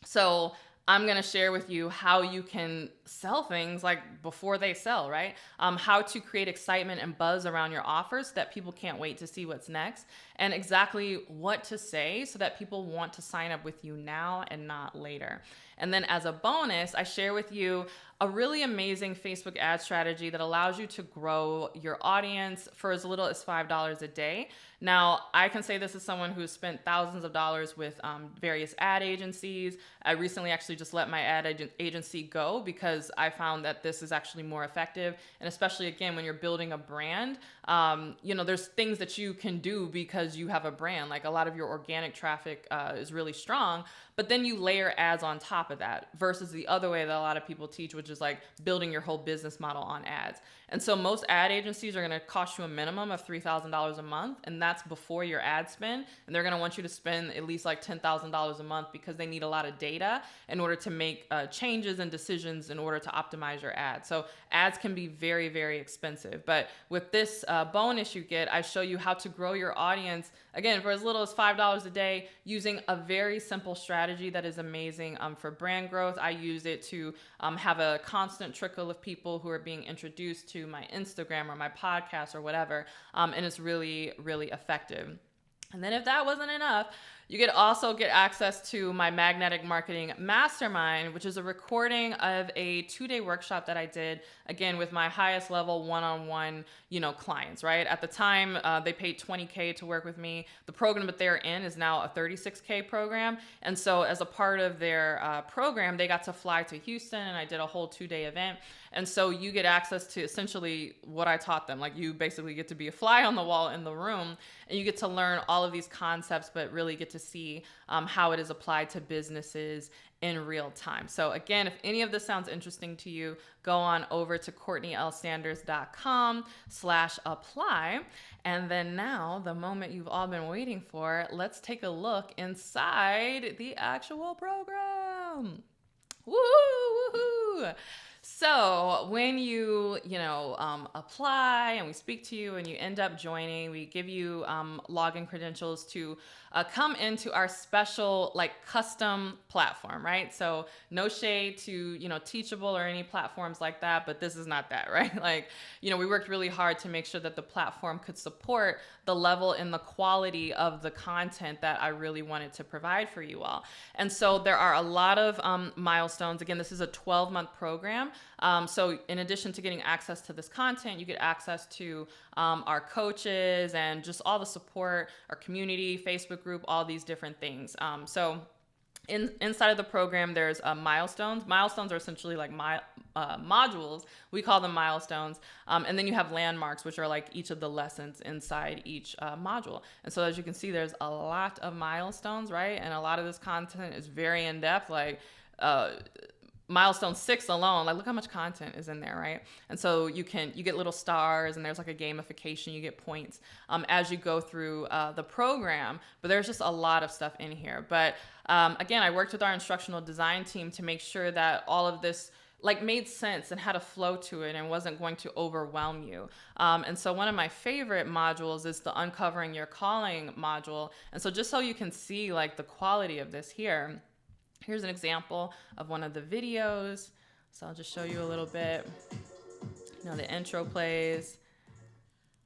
Speaker 1: So I'm going to share with you how you can sell things like before they sell, right? How to create excitement and buzz around your offers so that people can't wait to see what's next, and exactly what to say so that people want to sign up with you now and not later. And then as a bonus, I share with you a really amazing Facebook ad strategy that allows you to grow your audience for as little as $5 a day. Now, I can say this as someone who's spent thousands of dollars with various ad agencies. I recently actually just let my ad agency go because I found that this is actually more effective. And especially, again, when you're building a brand, there's things that you can do because you have a brand. Like a lot of your organic traffic is really strong, but then you layer ads on top of that versus the other way that a lot of people teach, which is like building your whole business model on ads. And so most ad agencies are going to cost you a minimum of $3,000 a month, and that's before your ad spend. And they're going to want you to spend at least like $10,000 a month because they need a lot of data in order to make changes and decisions in order to optimize your ads. So ads can be very, very expensive. But with this bonus you get, I show you how to grow your audience, again, for as little as $5 a day using a very simple strategy that is amazing for brand growth. I use it to have a constant trickle of people who are being introduced to my Instagram or my podcast or whatever. And it's really, really effective. And then if that wasn't enough, you could also get access to my Magnetic Marketing Mastermind, which is a recording of a 2-day workshop that I did, again, with my highest level one-on-one, clients, right? At the time, they paid $20K to work with me. The program that they're in is now a $36K program. And so as a part of their program, they got to fly to Houston, and I did a whole 2-day event. And so you get access to essentially what I taught them. Like you basically get to be a fly on the wall in the room, and you get to learn all of these concepts, but really get to see how it is applied to businesses in real time. So again, if any of this sounds interesting to you, go on over to CourtneyLSanders.com/apply. And then now, the moment you've all been waiting for, let's take a look inside the actual program. Woo-hoo! So when you apply and we speak to you and you end up joining, we give you login credentials to come into our special custom platform, right? So no shade to, Teachable or any platforms like that, but this is not that, right? We worked really hard to make sure that the platform could support the level and the quality of the content that I really wanted to provide for you all. And so there are a lot of milestones. Again, this is a 12-month program. So in addition to getting access to this content, you get access to our coaches and just all the support, our community, Facebook group, all these different things. Inside of the program, there's milestones. Milestones are essentially like modules. We call them milestones. And then you have landmarks, which are like each of the lessons inside each module. And so as you can see, there's a lot of milestones, right? And a lot of this content is very in-depth, milestone 6 alone, look how much content is in there, right? And so you get little stars, and there's like a gamification, you get points as you go through the program, but there's just a lot of stuff in here. But again, I worked with our instructional design team to make sure that all of this made sense and had a flow to it and wasn't going to overwhelm you. And so one of my favorite modules is the Uncovering Your Calling module. And so just so you can see the quality of this here, here's an example of one of the videos. So I'll just show you a little bit. The intro plays.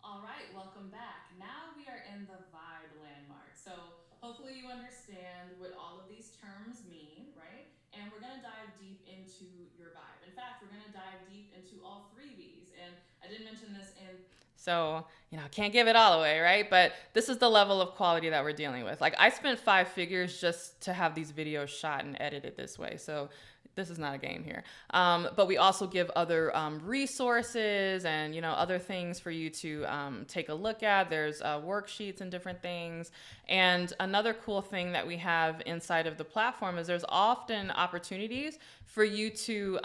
Speaker 1: All right, welcome back. Now we are in the vibe landmark. So hopefully you understand what all of these terms mean, right? And we're gonna dive deep into your vibe. In fact, we're gonna dive deep into all 3 V's. And I did mention this in, so, I can't give it all away, right? But this is the level of quality that we're dealing with. I spent 5 figures just to have these videos shot and edited this way. So this is not a game here. But we also give other resources and, other things for you to take a look at. There's worksheets and different things. And another cool thing that we have inside of the platform is there's often opportunities for you to,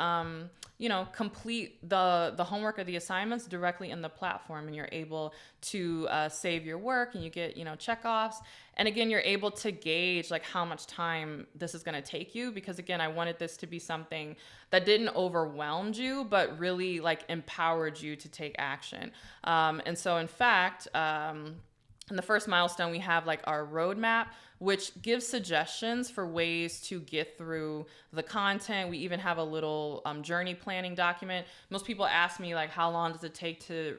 Speaker 1: complete the homework or the assignments directly in the platform, and you're able to save your work, and you get, check-offs. And again, you're able to gauge like how much time this is going to take you, because again, I wanted this to be something that didn't overwhelm you, but really like empowered you to take action. And so in fact, in the first milestone, we have like our roadmap, which gives suggestions for ways to get through the content. We even have a little journey planning document. Most people ask me like, how long does it take to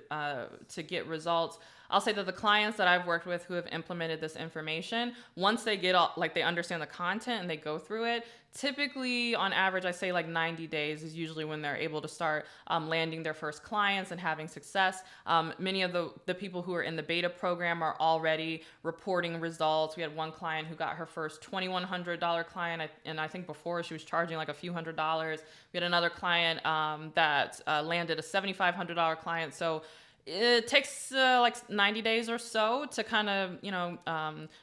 Speaker 1: get results? I'll say that the clients that I've worked with who have implemented this information, once they get all, like they understand the content and they go through it, typically on average, I say like 90 days is usually when they're able to start landing their first clients and having success. Many of the people who are in the beta program are already reporting results. We had one client who got her first $2,100 client, and I think before she was charging like a few $100s. We had another client that landed a $7,500 client. So it takes like 90 days or so to kind of,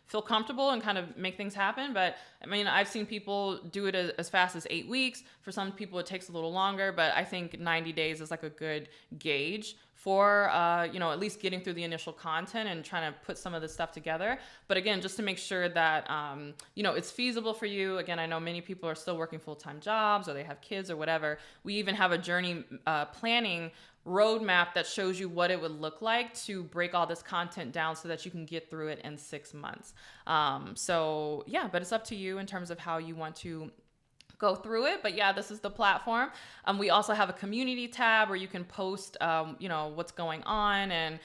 Speaker 1: feel comfortable and kind of make things happen. But I mean, I've seen people do it as fast as 8 weeks. For some people, it takes a little longer, but I think 90 days is like a good gauge for, at least getting through the initial content and trying to put some of this stuff together. But again, just to make sure that, it's feasible for you. Again, I know many people are still working full-time jobs or they have kids or whatever. We even have a journey planning roadmap that shows you what it would look like to break all this content down so that you can get through it in 6 months. But it's up to you in terms of how you want to go through it. But yeah, this is the platform. We also have a community tab where you can post, what's going on and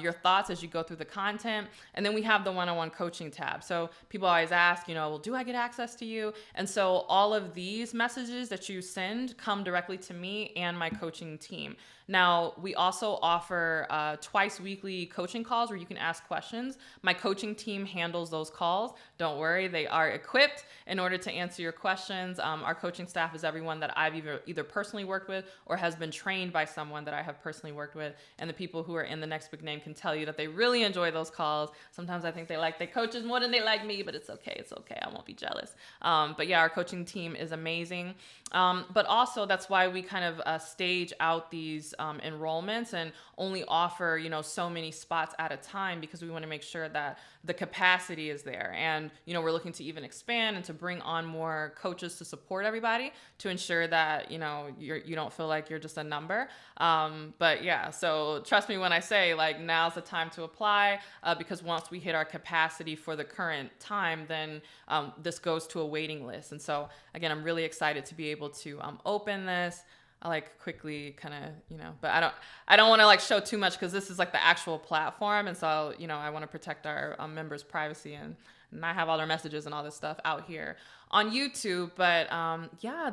Speaker 1: your thoughts as you go through the content. And then we have the one-on-one coaching tab. So people always ask, well, do I get access to you? And so all of these messages that you send come directly to me and my coaching team. Now, we also offer twice weekly coaching calls where you can ask questions. My coaching team handles those calls. Don't worry, they are equipped in order to answer your questions. Our coaching staff is everyone that I've either personally worked with or has been trained by someone that I have personally worked with. And the people who are in the Next Big Name can tell you that they really enjoy those calls. Sometimes I think they like their coaches more than they like me, but it's okay. It's okay. I won't be jealous. But yeah, our coaching team is amazing. But also that's why we kind of stage out these enrollments and only offer, so many spots at a time, because we want to make sure that the capacity is there. And, we're looking to even expand and to bring on more coaches to support everybody to ensure that, you don't feel like you're just a number. But yeah, so trust me when I say like now's the time to apply, because once we hit our capacity for the current time, then this goes to a waiting list. And so again, I'm really excited to be able to open this. I like quickly kind of, but I don't want to like show too much because this is like the actual platform. And so, I want to protect our members' privacy and not have all their messages and all this stuff out here on YouTube. But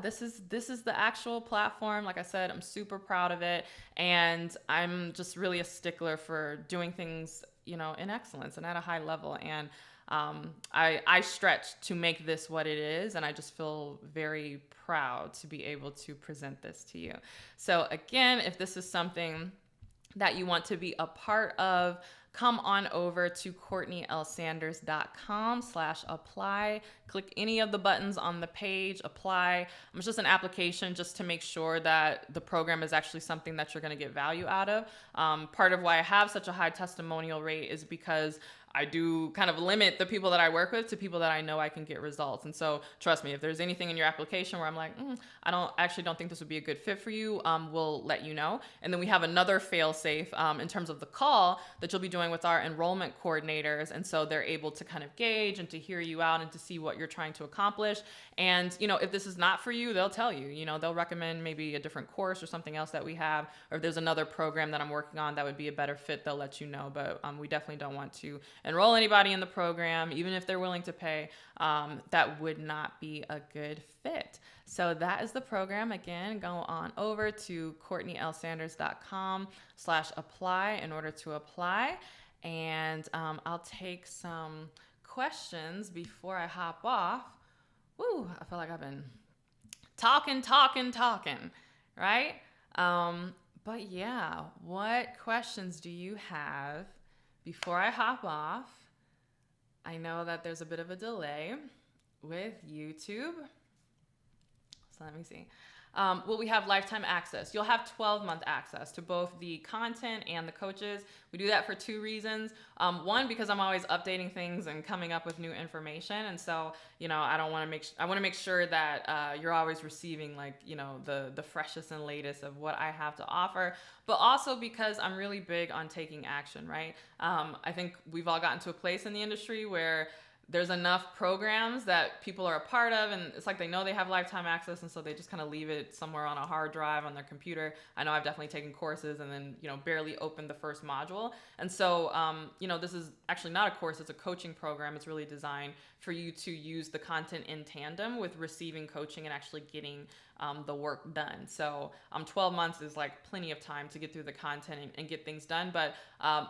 Speaker 1: this is the actual platform. Like I said, I'm super proud of it. And I'm just really a stickler for doing things, in excellence and at a high level. And I stretch to make this what it is, and I just feel very proud to be able to present this to you. So again, if this is something that you want to be a part of, come on over to CourtneyLSanders.com/apply. Click any of the buttons on the page, apply. It's just an application just to make sure that the program is actually something that you're going to get value out of. Part of why I have such a high testimonial rate is because I do kind of limit the people that I work with to people that I know I can get results. And so trust me, if there's anything in your application where I'm like, I don't think this would be a good fit for you, we'll let you know. And then we have another fail safe in terms of the call that you'll be doing with our enrollment coordinators. And so they're able to kind of gauge and to hear you out and to see what you're trying to accomplish. And, if this is not for you, they'll tell you, they'll recommend maybe a different course or something else that we have, or if there's another program that I'm working on that would be a better fit, they'll let you know. But we definitely don't want to enroll anybody in the program, even if they're willing to pay, that would not be a good fit. So that is the program. Again, go on over to CourtneyLSanders.com/apply in order to apply. And I'll take some questions before I hop off. Woo, I feel like I've been talking, right? But yeah, what questions do you have before I hop off? I know that there's a bit of a delay with YouTube, So let me see. Well, we have lifetime access. You'll have 12-month access to both the content and the coaches. We do that for two reasons. One, because I'm always updating things and coming up with new information. And so, I want to make sure that you're always receiving the freshest and latest of what I have to offer. But also because I'm really big on taking action, right? I think we've all gotten to a place in the industry where there's enough programs that people are a part of, and it's like they know they have lifetime access, and so they just kind of leave it somewhere on a hard drive on their computer. I know I've definitely taken courses and then barely opened the first module. And so this is actually not a course, it's a coaching program. It's really designed for you to use the content in tandem with receiving coaching and actually getting the work done. So 12 months is like plenty of time to get through the content and get things done. But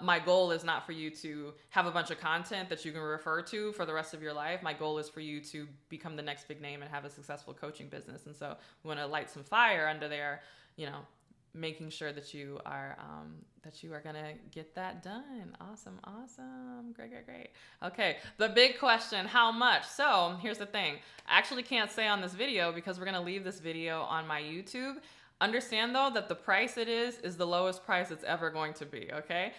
Speaker 1: my goal is not for you to have a bunch of content that you can refer to for the rest of your life. My goal is for you to become the next big name and have a successful coaching business. And so we want to light some fire under there, making sure that you are gonna get that done. Awesome. Great. Okay, the big question, how much? So here's the thing. I actually can't say on this video because we're gonna leave this video on my YouTube. Understand though that the price it is the lowest price it's ever going to be, okay?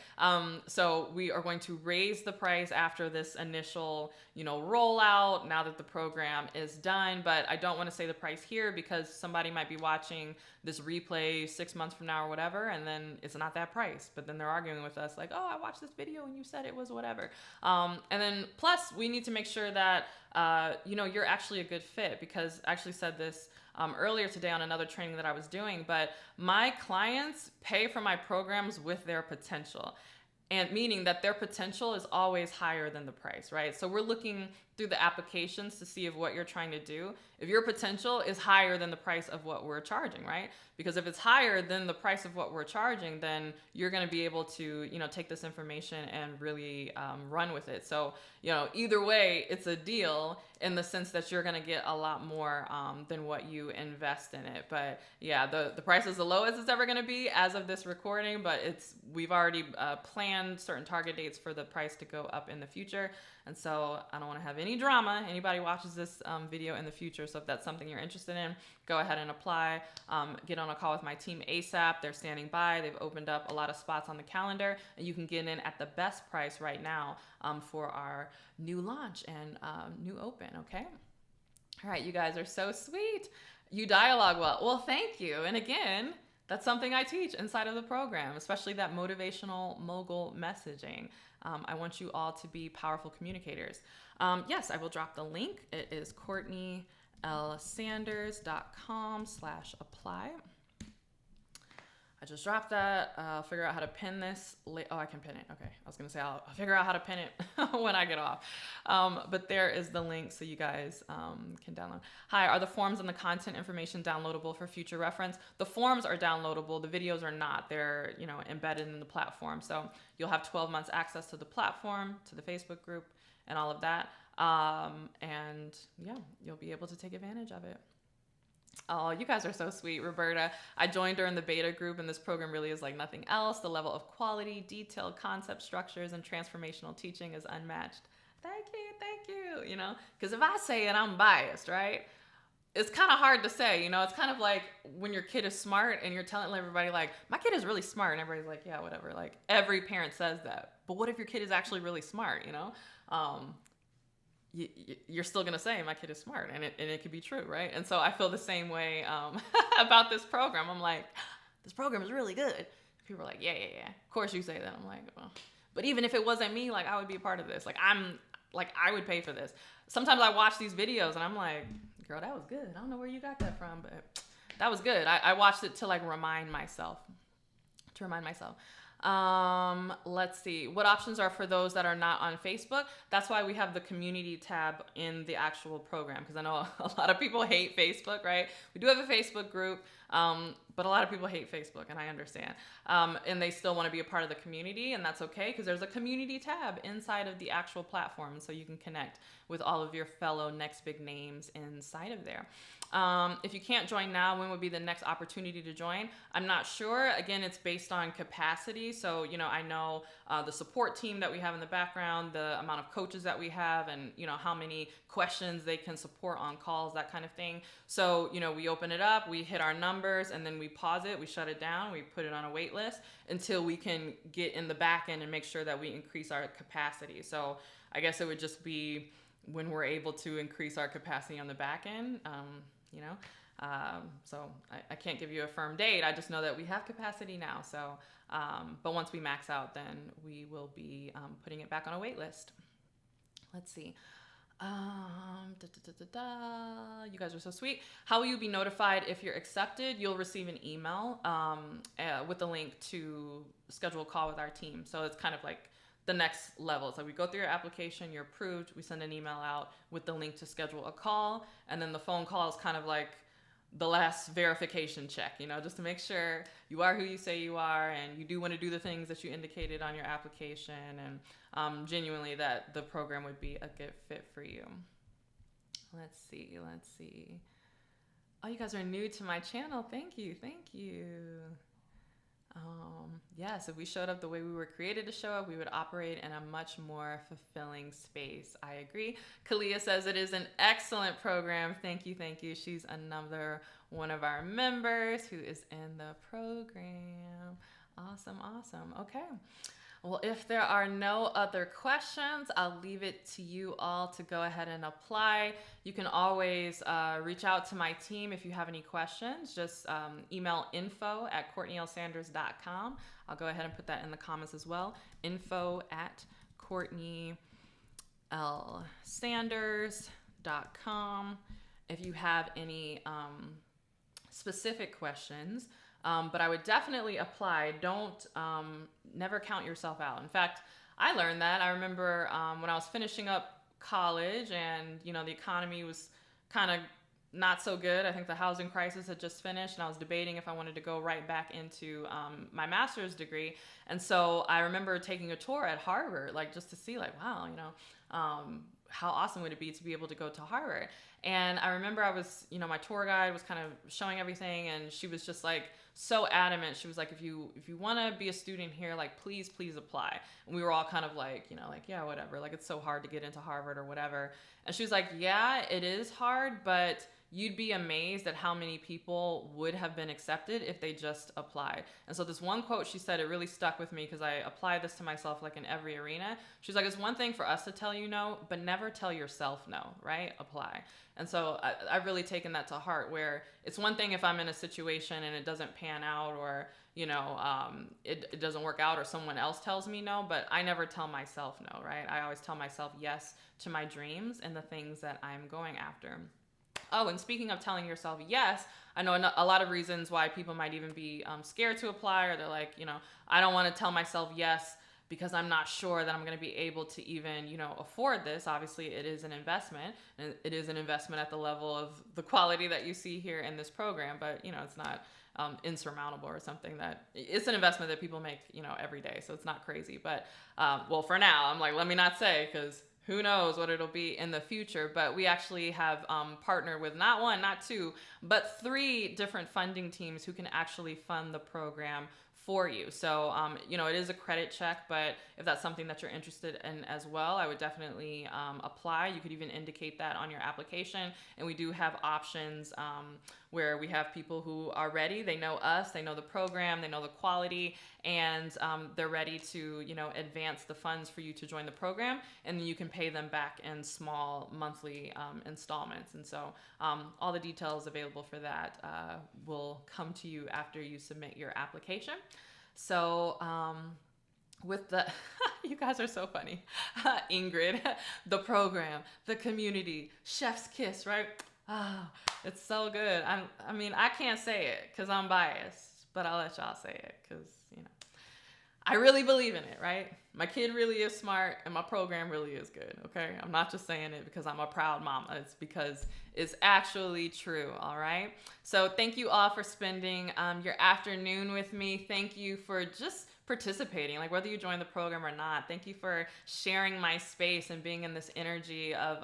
Speaker 1: So we are going to raise the price after this initial, rollout, now that the program is done. But I don't want to say the price here because somebody might be watching this replay 6 months from now or whatever, and then it's not that price. But then they're arguing with us like, oh, I watched this video and you said it was whatever. And then plus we need to make sure that, you're actually a good fit, because I actually said this earlier today on another training that I was doing, but my clients pay for my programs with their potential, and meaning that their potential is always higher than the price, right? So we're looking through the applications to see if what you're trying to do, if your potential is higher than the price of what we're charging, right? Because if it's higher than the price of what we're charging, then you're going to be able to, take this information and really run with it. So, either way, it's a deal in the sense that you're going to get a lot more than what you invest in it. But yeah, the price is the lowest it's ever going to be as of this recording, but we've already planned certain target dates for the price to go up in the future. And so I don't want to have any drama. Anybody watches this video in the future. So if that's something you're interested in, go ahead and apply. Get on a call with my team ASAP. They're standing by. They've opened up a lot of spots on the calendar, and you can get in at the best price right now for our new launch and new open. Okay. All right. You guys are so sweet. You dialogue well. Well, thank you. And again, that's something I teach inside of the program, especially that motivational mogul messaging. I want you all to be powerful communicators. Yes, I will drop the link. It is CourtneyLSanders.com/apply. I just dropped that. I'll figure out how to pin this. Oh, I can pin it. Okay. I was going to say I'll figure out how to pin it when I get off. But there is the link so you guys can download. Hi, are the forms and the content information downloadable for future reference? The forms are downloadable. The videos are not. They're, embedded in the platform. So you'll have 12 months access to the platform, to the Facebook group, and all of that. And yeah, you'll be able to take advantage of it. Oh, you guys are so sweet, Roberta. I joined during the beta group, and this program really is like nothing else. The level of quality, detailed concept structures, and transformational teaching is unmatched. Thank you, because if I say it, I'm biased, right? It's kind of hard to say, it's kind of like when your kid is smart and you're telling everybody like, my kid is really smart, and everybody's like, yeah, whatever. Like every parent says that, but what if your kid is actually really smart, you're still going to say my kid is smart, and it could be true, right? And so I feel the same way about this program. I'm like, this program is really good. People are like, yeah. Of course you say that. I'm like, well, but even if it wasn't me, like I would be a part of this. Like I would pay for this. Sometimes I watch these videos and I'm like, girl, that was good. I don't know where you got that from, but that was good. I watched it to remind myself. Let's see. What options are for those that are not on Facebook? That's why we have the community tab in the actual program, because I know a lot of people hate Facebook, right? We do have a Facebook group, but a lot of people hate Facebook, and I understand. And they still want to be a part of the community, and that's okay, because there's a community tab inside of the actual platform, so you can connect with all of your fellow next big names inside of there. If you can't join now, when would be the next opportunity to join? I'm not sure. Again, it's based on capacity. So, I know the support team that we have in the background, the amount of coaches that we have, and, how many questions they can support on calls, that kind of thing. So, we open it up, we hit our numbers, and then we pause it, we shut it down, we put it on a wait list until we can get in the back end and make sure that we increase our capacity. So, I guess it would just be when we're able to increase our capacity on the back end. So I can't give you a firm date. I just know that we have capacity now. So, but once we max out, then we will be putting it back on a wait list. Let's see. You guys are so sweet. How will you be notified if you're accepted? You'll receive an email with a link to schedule a call with our team. So it's kind of like the next level. So we go through your application, you're approved, we send an email out with the link to schedule a call, and then the phone call is kind of like the last verification check, just to make sure you are who you say you are, and you do want to do the things that you indicated on your application, and genuinely that the program would be a good fit for you. Let's see. Oh, you guys are new to my channel. Thank you. Yes, if we showed up the way we were created to show up, we would operate in a much more fulfilling space. I agree. Kalia says it is an excellent program. Thank you. She's another one of our members who is in the program. Awesome. Okay. Well, if there are no other questions, I'll leave it to you all to go ahead and apply. You can always reach out to my team if you have any questions. Just email info@CourtneyLSanders.com. I'll go ahead and put that in the comments as well. info@CourtneyLSanders.com if you have any specific questions. But I would definitely apply. Don't never count yourself out. In fact, I learned that. I remember when I was finishing up college and, the economy was kind of not so good. I think the housing crisis had just finished, and I was debating if I wanted to go right back into my master's degree. And so I remember taking a tour at Harvard, just to see wow, how awesome would it be to be able to go to Harvard? And I remember I was, my tour guide was kind of showing everything, and she was just so adamant. She was like, if you want to be a student here, please apply. And we were all kind of yeah, whatever. It's so hard to get into Harvard or whatever. And she was like, yeah, it is hard, but you'd be amazed at how many people would have been accepted if they just applied. And so this one quote she said, it really stuck with me because I apply this to myself in every arena. She's like, it's one thing for us to tell you no, but never tell yourself no, right? Apply. And so I've really taken that to heart, where it's one thing if I'm in a situation and it doesn't pan out, or, it doesn't work out, or someone else tells me no, but I never tell myself no, right? I always tell myself yes to my dreams and the things that I'm going after. Oh, and speaking of telling yourself yes, I know a lot of reasons why people might even be scared to apply, or they're like, I don't want to tell myself yes because I'm not sure that I'm going to be able to even, afford this. Obviously, it is an investment, and it is an investment at the level of the quality that you see here in this program, but, it's not insurmountable or something. That it's an investment that people make, every day. So it's not crazy. But, well, for now, I'm like, let me not say, because who knows what it'll be in the future. But we actually have partnered with not one, not two, but 3 different funding teams who can actually fund the program for you. So, it is a credit check, but if that's something that you're interested in as well, I would definitely apply. You could even indicate that on your application. And we do have options where we have people who are ready. They know us, they know the program, they know the quality, and they're ready to, advance the funds for you to join the program. And then you can pay them back in small monthly installments. And so all the details available for that will come to you after you submit your application. So with the, you guys are so funny. Ingrid, the program, the community, chef's kiss, right? Ah, it's so good. I can't say it because I'm biased, but I'll let y'all say it because, I really believe in it, right? my kid really is smart and my program really is good. Okay, I'm not just saying it because I'm a proud mama. It's because it's actually true. All right, so thank you all for spending your afternoon with me. Thank you for just participating, like whether you join the program or not. Thank you for sharing my space and being in this energy of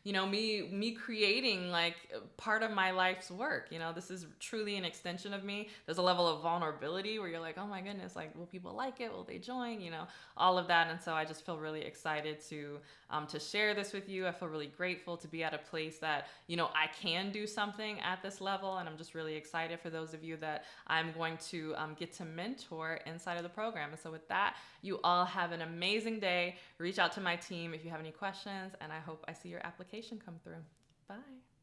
Speaker 1: me creating like part of my life's work. This is truly an extension of me. There's a level of vulnerability where you're like, oh my goodness, like, will people like it? Will they join? All of that. And so I just feel really excited to share this with you. I feel really grateful to be at a place that I can do something at this level, and I'm just really excited for those of you that I'm going to get to mentor inside of the program. And so with that, you all have an amazing day. Reach out to my team if you have any questions, and I hope I see your application come through. Bye.